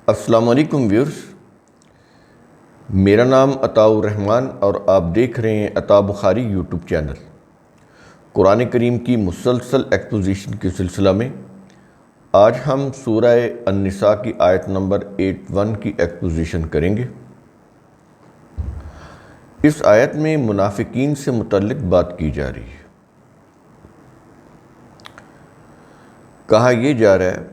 السلام علیکم ویورز، میرا نام عطاء الرحمن اور آپ دیکھ رہے ہیں عطاء بخاری یوٹیوب چینل۔ قرآن کریم کی مسلسل ایکسپوزیشن کے سلسلہ میں آج ہم سورہ النساء کی آیت نمبر 81 کی ایکسپوزیشن کریں گے۔ اس آیت میں منافقین سے متعلق بات کی جا رہی ہے۔ کہا یہ جا رہا ہے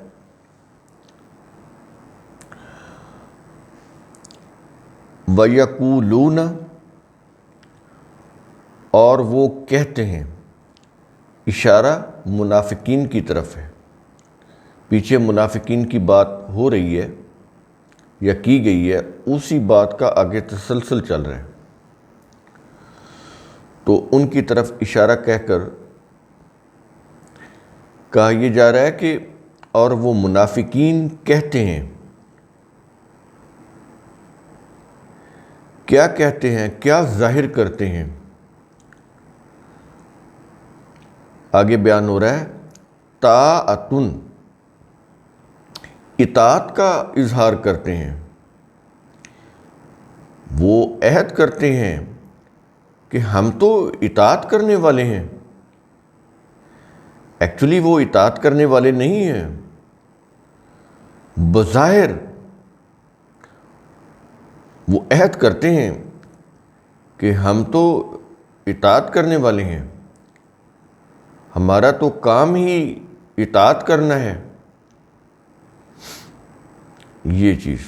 وَيَقُولُونَ، اور وہ کہتے ہیں، اشارہ منافقین کی طرف ہے۔ پیچھے منافقین کی بات ہو رہی ہے یا کی گئی ہے، اسی بات کا آگے تسلسل چل رہا ہے، تو ان کی طرف اشارہ کہہ کر کہا یہ جا رہا ہے کہ اور وہ منافقین کہتے ہیں۔ کیا کہتے ہیں، کیا ظاہر کرتے ہیں؟ آگے بیان ہو رہا ہے طاعتن، اطاعت کا اظہار کرتے ہیں۔ وہ عہد کرتے ہیں کہ ہم تو اطاعت کرنے والے ہیں، ایکچولی وہ اطاعت کرنے والے نہیں ہیں۔ بظاہر وہ عہد کرتے ہیں کہ ہم تو اطاعت کرنے والے ہیں، ہمارا تو کام ہی اطاعت کرنا ہے۔ یہ چیز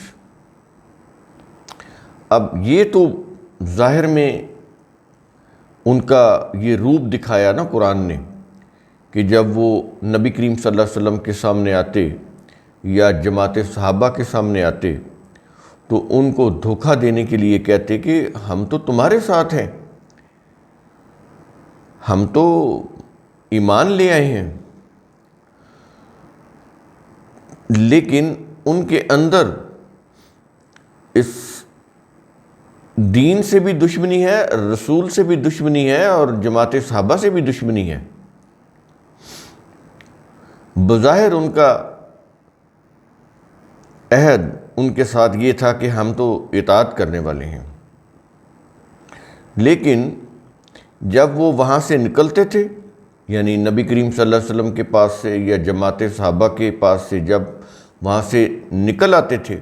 اب یہ تو ظاہر میں ان کا یہ روپ دکھایا نا قرآن نے، کہ جب وہ نبی کریم صلی اللہ علیہ وسلم کے سامنے آتے یا جماعت صحابہ کے سامنے آتے تو ان کو دھوکہ دینے کے لیے کہتے کہ ہم تو تمہارے ساتھ ہیں، ہم تو ایمان لے آئے ہیں، لیکن ان کے اندر اس دین سے بھی دشمنی ہے، رسول سے بھی دشمنی ہے اور جماعت صحابہ سے بھی دشمنی ہے۔ بظاہر ان کا عہد ان کے ساتھ یہ تھا کہ ہم تو اطاعت کرنے والے ہیں، لیکن جب وہ وہاں سے نکلتے تھے، یعنی نبی کریم صلی اللہ علیہ وسلم کے پاس سے یا جماعت صحابہ کے پاس سے جب وہاں سے نکل آتے تھے،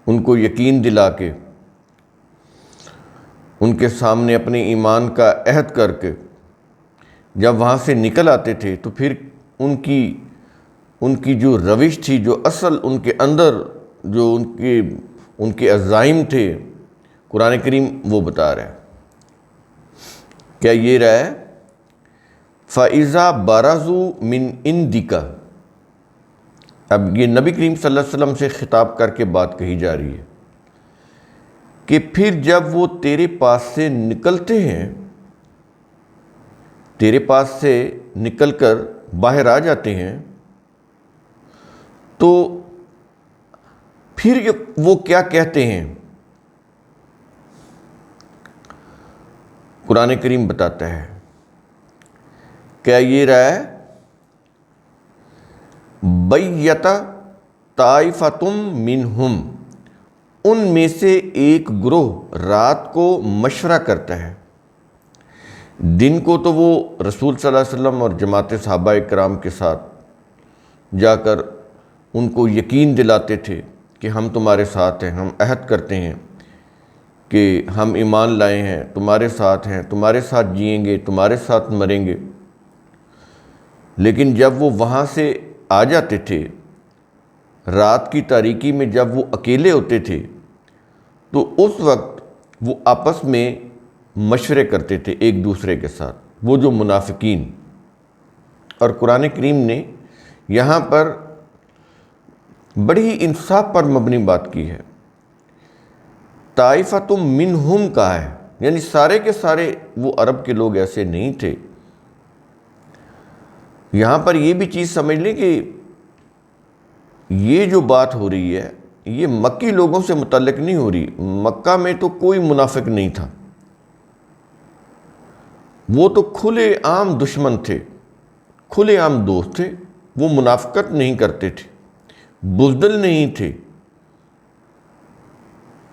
ان کو یقین دلا کے، ان کے سامنے اپنے ایمان کا عہد کر کے جب وہاں سے نکل آتے تھے تو پھر ان کی جو روش تھی، جو اصل ان کے اندر جو ان کے عزائم تھے، قرآن کریم وہ بتا رہا ہے۔ کیا یہ رہا ہے فَإِذَا بَرَزُوا مِنْ عِنْدِكَ، اب یہ نبی کریم صلی اللہ علیہ وسلم سے خطاب کر کے بات کہی جا رہی ہے کہ پھر جب وہ تیرے پاس سے نکلتے ہیں، تیرے پاس سے نکل کر باہر آ جاتے ہیں، تو پھر وہ کیا کہتے ہیں؟ قرآن کریم بتاتا ہے، کیا یہ رہا ہے بَیَّتَ طَائِفَةٌ مِّنْهُمْ، ان میں سے ایک گروہ رات کو مشورہ کرتا ہے۔ دن کو تو وہ رسول صلی اللہ علیہ وسلم اور جماعت صحابہ کرام کے ساتھ جا کر ان کو یقین دلاتے تھے کہ ہم تمہارے ساتھ ہیں، ہم عہد کرتے ہیں کہ ہم ایمان لائے ہیں، تمہارے ساتھ ہیں، تمہارے ساتھ جئیں گے، تمہارے ساتھ مریں گے۔ لیکن جب وہ وہاں سے آ جاتے تھے، رات کی تاریکی میں جب وہ اکیلے ہوتے تھے، تو اس وقت وہ آپس میں مشورے کرتے تھے ایک دوسرے کے ساتھ، وہ جو منافقین۔ اور قرآن کریم نے یہاں پر بڑی ہی انصاف پر مبنی بات کی ہے۔ طائفۃ منہم کہا ہے، یعنی سارے کے سارے وہ عرب کے لوگ ایسے نہیں تھے۔ یہاں پر یہ بھی چیز سمجھ لیں کہ یہ جو بات ہو رہی ہے یہ مکی لوگوں سے متعلق نہیں ہو رہی۔ مکہ میں تو کوئی منافق نہیں تھا، وہ تو کھلے عام دشمن تھے، کھلے عام دوست تھے، وہ منافقت نہیں کرتے تھے، بزدل نہیں تھے۔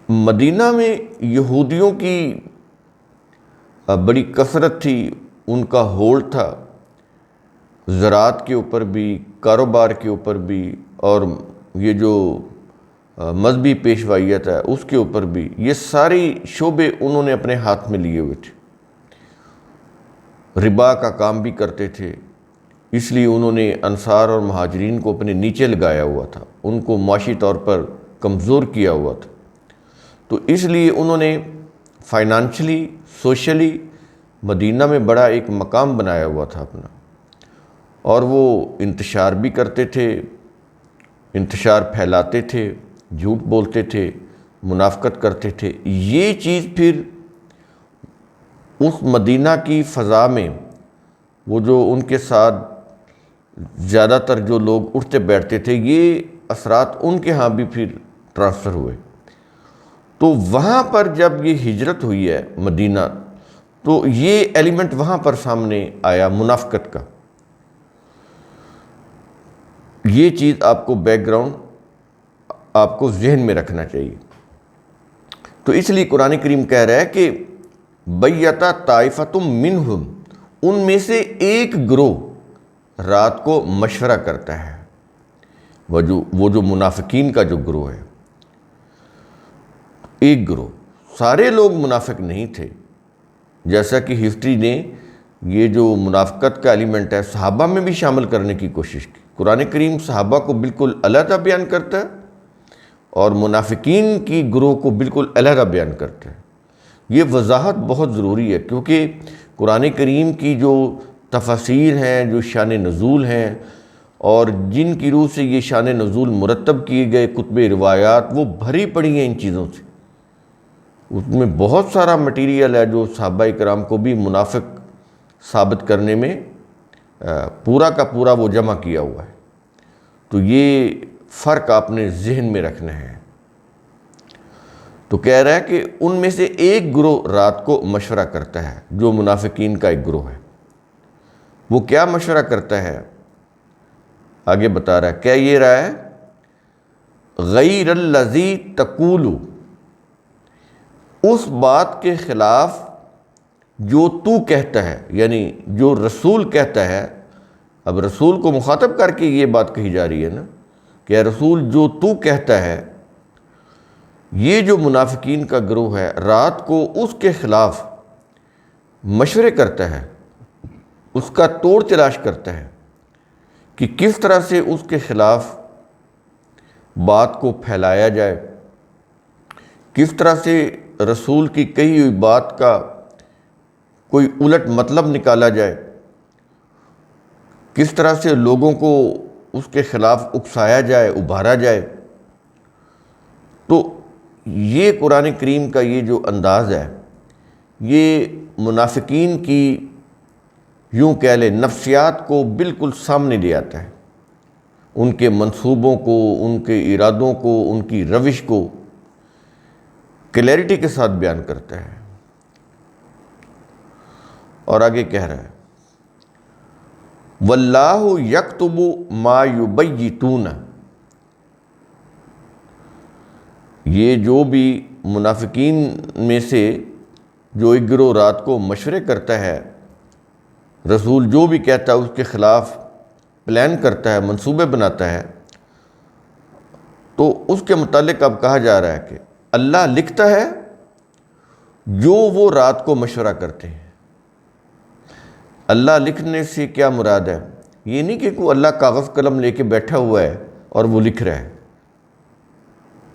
مدینہ میں یہودیوں کی بڑی کثرت تھی، ان کا ہولڈ تھا زراعت کے اوپر بھی، کاروبار کے اوپر بھی، اور یہ جو مذہبی پیشوائیت ہے اس کے اوپر بھی۔ یہ ساری شعبے انہوں نے اپنے ہاتھ میں لیے ہوئے تھے۔ ربا کا کام بھی کرتے تھے، اس لیے انہوں نے انصار اور مہاجرین کو اپنے نیچے لگایا ہوا تھا، ان کو معاشی طور پر کمزور کیا ہوا تھا۔ تو اس لیے انہوں نے فائنانشلی، سوشلی مدینہ میں بڑا ایک مقام بنایا ہوا تھا اپنا، اور وہ انتشار بھی کرتے تھے، انتشار پھیلاتے تھے، جھوٹ بولتے تھے، منافقت کرتے تھے۔ یہ چیز پھر اس مدینہ کی فضا میں، وہ جو ان کے ساتھ زیادہ تر جو لوگ اٹھتے بیٹھتے تھے، یہ اثرات ان کے ہاں بھی پھر ٹرانسفر ہوئے۔ تو وہاں پر جب یہ ہجرت ہوئی ہے مدینہ، تو یہ ایلیمنٹ وہاں پر سامنے آیا منافقت کا۔ یہ چیز آپ کو بیک گراؤنڈ آپ کو ذہن میں رکھنا چاہیے۔ تو اس لیے قرآن کریم کہہ رہا ہے کہ بیتا طائفۃ منہم، ان میں سے ایک گروہ رات کو مشورہ کرتا ہے۔ وہ جو منافقین کا جو گروہ ہے، ایک گروہ، سارے لوگ منافق نہیں تھے، جیسا کہ ہسٹری نے یہ جو منافقت کا ایلیمنٹ ہے صحابہ میں بھی شامل کرنے کی کوشش کی۔ قرآن کریم صحابہ کو بالکل علیحدہ بیان کرتا ہے اور منافقین کی گروہ کو بالکل علیحدہ بیان کرتا ہے۔ یہ وضاحت بہت ضروری ہے، کیونکہ قرآن کریم کی جو تفاسیر ہیں، جو شان نزول ہیں، اور جن کی روح سے یہ شان نزول مرتب کیے گئے کتب روایات، وہ بھری پڑی ہیں ان چیزوں سے۔ اس میں بہت سارا مٹیریل ہے جو صحابہ کرام کو بھی منافق ثابت کرنے میں پورا کا پورا وہ جمع کیا ہوا ہے۔ تو یہ فرق آپ نے ذہن میں رکھنا ہے۔ تو کہہ رہا ہے کہ ان میں سے ایک گروہ رات کو مشورہ کرتا ہے، جو منافقین کا ایک گروہ ہے۔ وہ کیا مشورہ کرتا ہے؟ آگے بتا رہا ہے، کیا یہ رہا ہے غیر الذی تقول، اس بات کے خلاف جو تو کہتا ہے، یعنی جو رسول کہتا ہے۔ اب رسول کو مخاطب کر کے یہ بات کہی جا رہی ہے نا کہ اے رسول، جو تو کہتا ہے۔ یہ جو منافقین کا گروہ ہے رات کو اس کے خلاف مشورے کرتا ہے، اس کا توڑ تلاش کرتا ہے کہ کس طرح سے اس کے خلاف بات کو پھیلایا جائے، کس طرح سے رسول کی کہی ہوئی بات کا کوئی الٹ مطلب نکالا جائے، کس طرح سے لوگوں کو اس کے خلاف اکسایا جائے، ابھارا جائے۔ تو یہ قرآن کریم کا یہ جو انداز ہے، یہ منافقین کی یوں کہہ لیں نفسیات کو بالکل سامنے لے آتا ہے، ان کے منصوبوں کو، ان کے ارادوں کو، ان کی روش کو کلیئرٹی کے ساتھ بیان کرتا ہے۔ اور آگے کہہ رہا ہے واللہ یکتب ما یبیتون، یہ جو بھی منافقین میں سے جو ایک گروہ رات کو مشورے کرتا ہے، رسول جو بھی کہتا ہے اس کے خلاف پلان کرتا ہے، منصوبے بناتا ہے، تو اس کے متعلق اب کہا جا رہا ہے کہ اللہ لکھتا ہے جو وہ رات کو مشورہ کرتے ہیں۔ اللہ لکھنے سے کیا مراد ہے؟ یہ نہیں کہ کوئی اللہ کاغذ قلم لے کے بیٹھا ہوا ہے اور وہ لکھ رہا ہے۔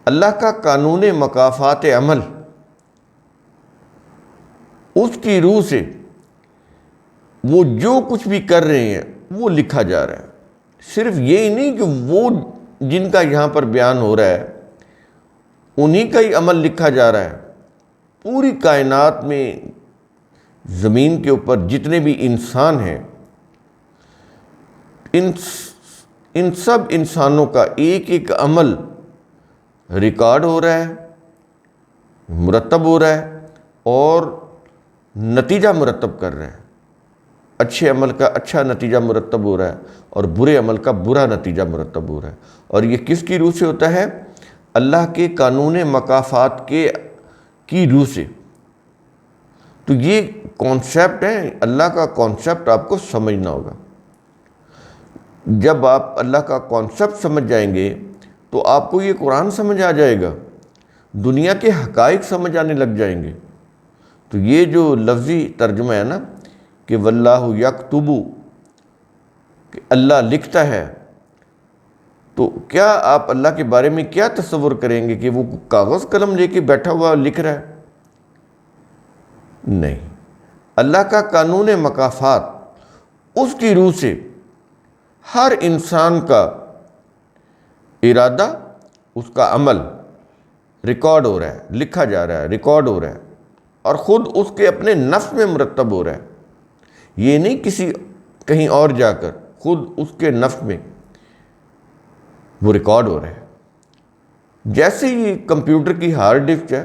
اللہ کا قانون مکافات عمل، اس کی روح سے وہ جو کچھ بھی کر رہے ہیں وہ لکھا جا رہا ہے۔ صرف یہی نہیں کہ وہ جن کا یہاں پر بیان ہو رہا ہے انہی کا ہی عمل لکھا جا رہا ہے، پوری کائنات میں زمین کے اوپر جتنے بھی انسان ہیں، ان سب انسانوں کا ایک ایک عمل ریکارڈ ہو رہا ہے، مرتب ہو رہا ہے، اور نتیجہ مرتب کر رہا ہے۔ اچھے عمل کا اچھا نتیجہ مرتب ہو رہا ہے اور برے عمل کا برا نتیجہ مرتب ہو رہا ہے۔ اور یہ کس کی روح سے ہوتا ہے؟ اللہ کے قانون مکافات کی روح سے۔ تو یہ کانسیپٹ ہے، اللہ کا کانسیپٹ آپ کو سمجھنا ہوگا۔ جب آپ اللہ کا کانسیپٹ سمجھ جائیں گے تو آپ کو یہ قرآن سمجھ آ جائے گا، دنیا کے حقائق سمجھ آنے لگ جائیں گے۔ تو یہ جو لفظی ترجمہ ہے نا کہ واللہ یکتب، کہ اللہ لکھتا ہے، تو کیا آپ اللہ کے بارے میں کیا تصور کریں گے کہ وہ کاغذ قلم لے کے بیٹھا ہوا لکھ رہا ہے؟ نہیں، اللہ کا قانون مکافات، اس کی روح سے ہر انسان کا ارادہ، اس کا عمل ریکارڈ ہو رہا ہے، لکھا جا رہا ہے، ریکارڈ ہو رہا ہے، اور خود اس کے اپنے نفس میں مرتب ہو رہا ہے۔ یہ نہیں کہیں اور جا کر، خود اس کے نفس میں وہ ریکارڈ ہو رہا ہے۔ جیسے ہی کمپیوٹر کی ہارڈ ڈسک ہے،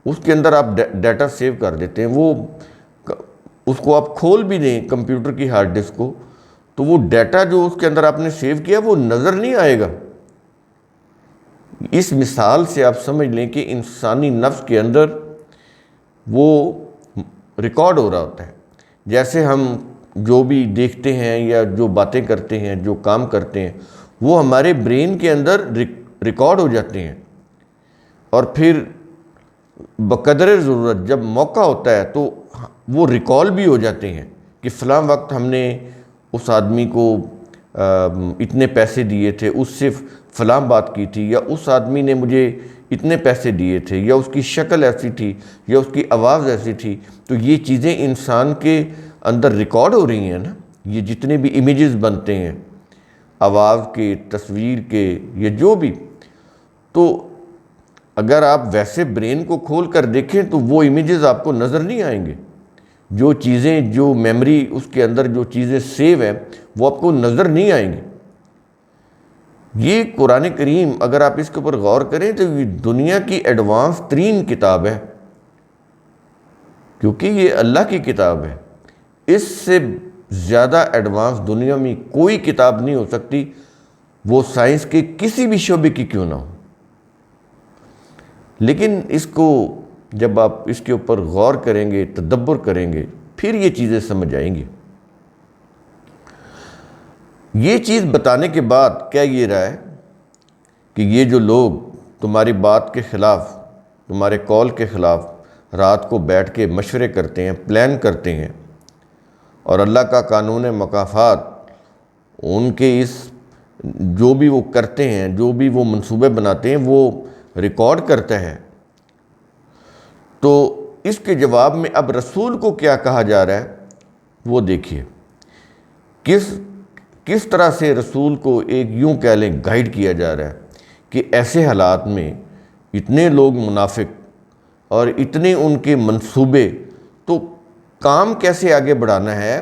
اس کے اندر آپ ڈیٹا سیو کر دیتے ہیں، وہ اس کو آپ کھول بھی دیں کمپیوٹر کی ہارڈ ڈسک کو، تو وہ ڈیٹا جو اس کے اندر آپ نے سیو کیا وہ نظر نہیں آئے گا۔ اس مثال سے آپ سمجھ لیں کہ انسانی نفس کے اندر وہ ریکارڈ ہو رہا ہوتا ہے۔ جیسے ہم جو بھی دیکھتے ہیں یا جو باتیں کرتے ہیں، جو کام کرتے ہیں، وہ ہمارے برین کے اندر ریکارڈ ہو جاتے ہیں، اور پھر بقدر ضرورت جب موقع ہوتا ہے تو وہ ریکال بھی ہو جاتے ہیں کہ فلاں وقت ہم نے اس آدمی کو اتنے پیسے دیے تھے، اس سے فلاں بات کی تھی، یا اس آدمی نے مجھے اتنے پیسے دیے تھے، یا اس کی شکل ایسی تھی، یا اس کی آواز ایسی تھی۔ تو یہ چیزیں انسان کے اندر ریکارڈ ہو رہی ہیں نا، یہ جتنے بھی امیجز بنتے ہیں آواز کے، تصویر کے، یا جو بھی، تو اگر آپ ویسے برین کو کھول کر دیکھیں تو وہ امیجز آپ کو نظر نہیں آئیں گے۔ جو چیزیں، جو میموری اس کے اندر جو چیزیں سیو ہیں وہ آپ کو نظر نہیں آئیں گی۔ یہ قرآن کریم اگر آپ اس کے اوپر غور کریں تو یہ دنیا کی ایڈوانس ترین کتاب ہے، کیونکہ یہ اللہ کی کتاب ہے۔ اس سے زیادہ ایڈوانس دنیا میں کوئی کتاب نہیں ہو سکتی، وہ سائنس کے کسی بھی شعبے کی کیوں نہ ہو۔ لیکن اس کو جب آپ اس کے اوپر غور کریں گے، تدبر کریں گے، پھر یہ چیزیں سمجھ آئیں گی۔ یہ چیز بتانے کے بعد کیا یہ رہا ہے کہ یہ جو لوگ تمہاری بات کے خلاف، تمہارے قول کے خلاف رات کو بیٹھ کے مشورے کرتے ہیں، پلان کرتے ہیں، اور اللہ کا قانون مکافات ان کے اس جو بھی وہ کرتے ہیں، جو بھی وہ منصوبے بناتے ہیں، وہ ریکارڈ کرتا ہے، تو اس کے جواب میں اب رسول کو کیا کہا جا رہا ہے وہ دیکھیے۔ کس طرح سے رسول کو ایک یوں کہہ لیں گائیڈ کیا جا رہا ہے کہ ایسے حالات میں اتنے لوگ منافق اور اتنے ان کے منصوبے، تو کام کیسے آگے بڑھانا ہے،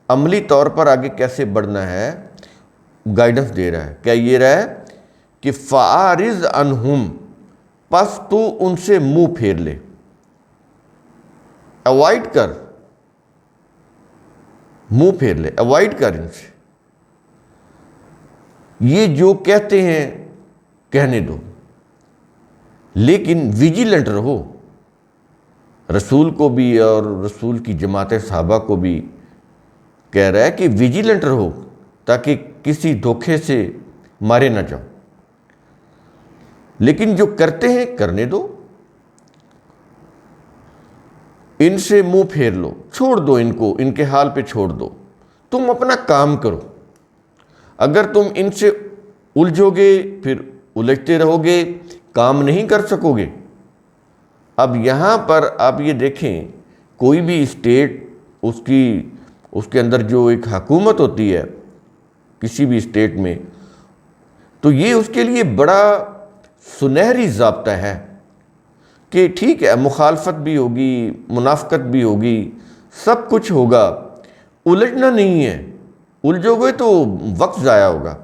عملی طور پر آگے کیسے بڑھنا ہے، گائیڈنس دے رہا ہے۔ کیا یہ رہا ہے کہ فَأَعْرِضْ عَنْهُمْ، پس تو ان سے منہ پھیر لے، اوائڈ کر، منہ پھیر لے، اوائڈ کر ان سے، یہ جو کہتے ہیں کہنے دو، لیکن ویجیلنٹ رہو۔ رسول کو بھی اور رسول کی جماعت صحابہ کو بھی کہہ رہا ہے کہ ویجیلنٹ رہو، تاکہ کسی دھوکے سے مارے نہ جاؤ، لیکن جو کرتے ہیں کرنے دو، ان سے منہ پھیر لو، چھوڑ دو ان کو، ان کے حال پہ چھوڑ دو، تم اپنا کام کرو۔ اگر تم ان سے الجھو گے، پھر الجھتے رہو گے، کام نہیں کر سکو گے۔ اب یہاں پر آپ یہ دیکھیں، کوئی بھی اسٹیٹ، اس کے اندر جو ایک حکومت ہوتی ہے کسی بھی اسٹیٹ میں، تو یہ اس کے لیے بڑا سنہری ضابطہ ہے کہ ٹھیک ہے مخالفت بھی ہوگی، منافقت بھی ہوگی، سب کچھ ہوگا، الجھنا نہیں ہے۔ الجھو گے تو وقت ضائع ہوگا،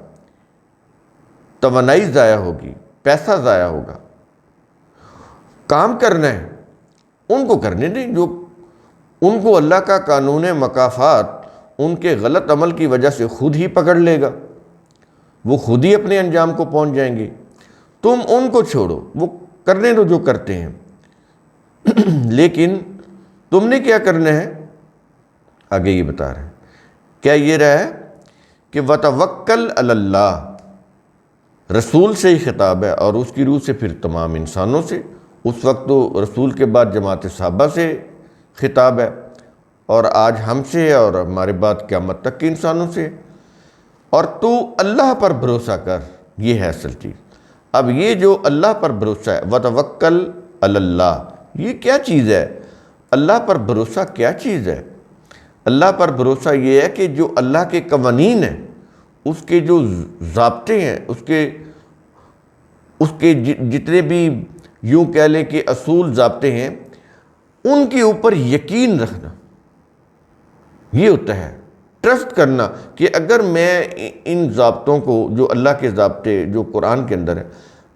توانائی ضائع ہوگی، پیسہ ضائع ہوگا۔ کام کرنا ہے، ان کو کرنے دیں، جو ان کو اللہ کا قانون مکافات ان کے غلط عمل کی وجہ سے خود ہی پکڑ لے گا، وہ خود ہی اپنے انجام کو پہنچ جائیں گے۔ تم ان کو چھوڑو، وہ کرنے دو جو کرتے ہیں، لیکن تم نے کیا کرنا ہے؟ آگے یہ بتا رہے ہیں، کیا یہ رہا ہے کہ وَتَوَکَّلْ عَلَى اللَّهِ، رسول سے ہی خطاب ہے اور اس کی روح سے پھر تمام انسانوں سے۔ اس وقت تو رسول کے بعد جماعت صحابہ سے خطاب ہے، اور آج ہم سے ہے، اور ہمارے بعد قیامت تک کے انسانوں سے۔ اور تو اللہ پر بھروسہ کر، یہ ہے اصل چیز۔ اب یہ جو اللہ پر بھروسہ ہے، وَتَوَکَّلْ عَلَى اللَّهِ، یہ کیا چیز ہے؟ اللہ پر بھروسہ کیا چیز ہے؟ اللہ پر بھروسہ یہ ہے کہ جو اللہ کے قوانین ہیں، اس کے جو ضابطے ہیں، اس کے جتنے بھی یوں کہہ لیں کہ اصول ضابطے ہیں، ان کے اوپر یقین رکھنا، یہ ہوتا ہے ٹرسٹ کرنا کہ اگر میں ان ضابطوں کو، جو اللہ کے ضابطے جو قرآن کے اندر ہے،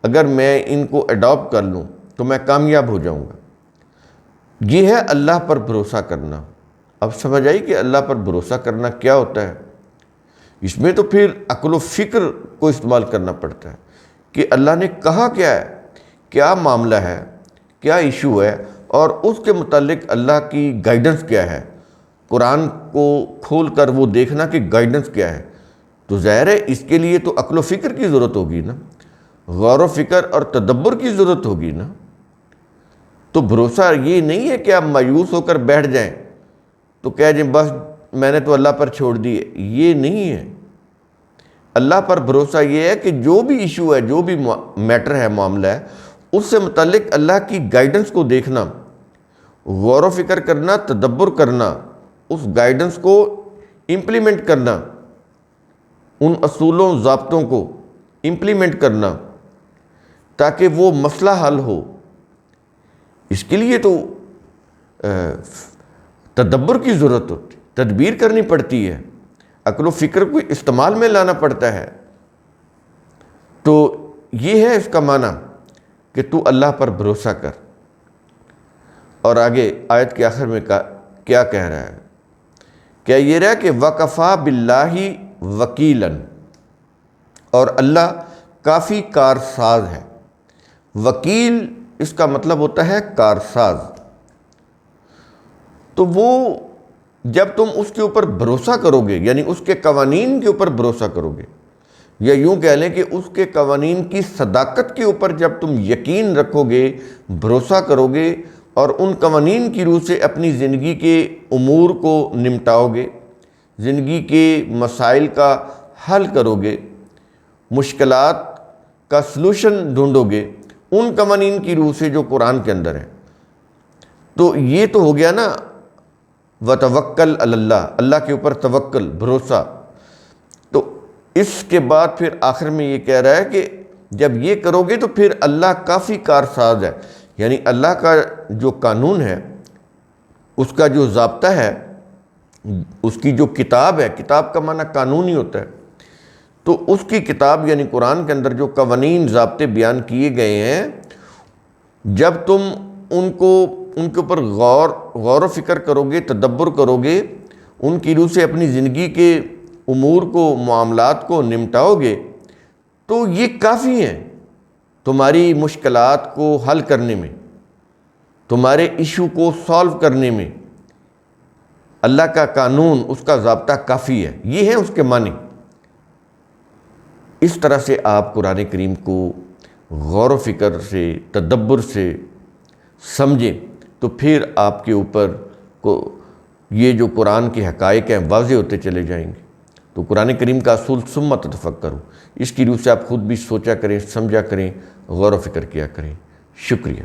اگر میں ان کو اڈاپٹ کر لوں تو میں کامیاب ہو جاؤں گا۔ یہ ہے اللہ پر بھروسہ کرنا۔ اب سمجھ آئی کہ اللہ پر بھروسہ کرنا کیا ہوتا ہے؟ اس میں تو پھر عقل و فکر کو استعمال کرنا پڑتا ہے کہ اللہ نے کہا کیا ہے، کیا معاملہ ہے، کیا ایشو ہے، اور اس کے متعلق اللہ کی گائیڈنس کیا ہے۔ قرآن کو کھول کر وہ دیکھنا کہ گائیڈنس کیا ہے، تو ظاہر ہے اس کے لیے تو عقل و فکر کی ضرورت ہوگی نا، غور و فکر اور تدبر کی ضرورت ہوگی نا۔ تو بھروسہ یہ نہیں ہے کہ آپ مایوس ہو کر بیٹھ جائیں تو کہہ جائیں بس میں نے تو اللہ پر چھوڑ دی، یہ نہیں ہے۔ اللہ پر بھروسہ یہ ہے کہ جو بھی ایشو ہے، جو بھی میٹر ہے، معاملہ ہے، اس سے متعلق اللہ کی گائیڈنس کو دیکھنا، غور و فکر کرنا، تدبر کرنا، اس گائیڈنس کو امپلیمنٹ کرنا، ان اصولوں ضابطوں کو امپلیمنٹ کرنا تاکہ وہ مسئلہ حل ہو۔ اس کے لیے تو تدبر کی ضرورت ہوتی، تدبیر کرنی پڑتی ہے، عقل و فکر کو استعمال میں لانا پڑتا ہے۔ تو یہ ہے اس کا معنی کہ تو اللہ پر بھروسہ کر۔ اور آگے آیت کے آخر میں کیا کہہ رہا ہے؟ کیا یہ رہا کہ وَكَفَى بِاللَّهِ وَكِيلًا، اور اللہ کافی کارساز ہے۔ وکیل اس کا مطلب ہوتا ہے کارساز۔ تو وہ جب تم اس کے اوپر بھروسہ کرو گے، یعنی اس کے قوانین کے اوپر بھروسہ کرو گے، یا یوں کہہ لیں کہ اس کے قوانین کی صداقت کے اوپر جب تم یقین رکھو گے، بھروسہ کرو گے، اور ان قوانین کی روح سے اپنی زندگی کے امور کو نمٹاؤ گے، زندگی کے مسائل کا حل کرو گے، مشکلات کا سلوشن ڈھونڈو گے ان قوانین کی روح سے جو قرآن کے اندر ہے، تو یہ تو ہو گیا نا وَتَوَکَّلْ عَلَى اللَّهِ، اللہ کے اوپر توکل، بھروسہ۔ تو اس کے بعد پھر آخر میں یہ کہہ رہا ہے کہ جب یہ کرو گے تو پھر اللہ کافی کارساز ہے، یعنی اللہ کا جو قانون ہے، اس کا جو ضابطہ ہے، اس کی جو کتاب ہے، کتاب کا معنی قانون ہی ہوتا ہے، تو اس کی کتاب یعنی قرآن کے اندر جو قوانین ضابطے بیان کیے گئے ہیں، جب تم ان کے اوپر غور و فکر کرو گے، تدبر کرو گے، ان کی روح سے اپنی زندگی کے امور کو، معاملات کو نمٹاؤ گے، تو یہ کافی ہیں تمہاری مشکلات کو حل کرنے میں، تمہارے ایشو کو سالو کرنے میں۔ اللہ کا قانون، اس کا ضابطہ کافی ہے، یہ ہے اس کے معنی۔ اس طرح سے آپ قرآن کریم کو غور و فکر سے، تدبر سے سمجھیں تو پھر آپ کے اوپر یہ جو قرآن کے حقائق ہیں واضح ہوتے چلے جائیں گے۔ تو قرآن کریم کا اصول ثم تفکروا، اس کی روح سے آپ خود بھی سوچا کریں، سمجھا کریں، غور و فکر کیا کریں۔ شکریہ۔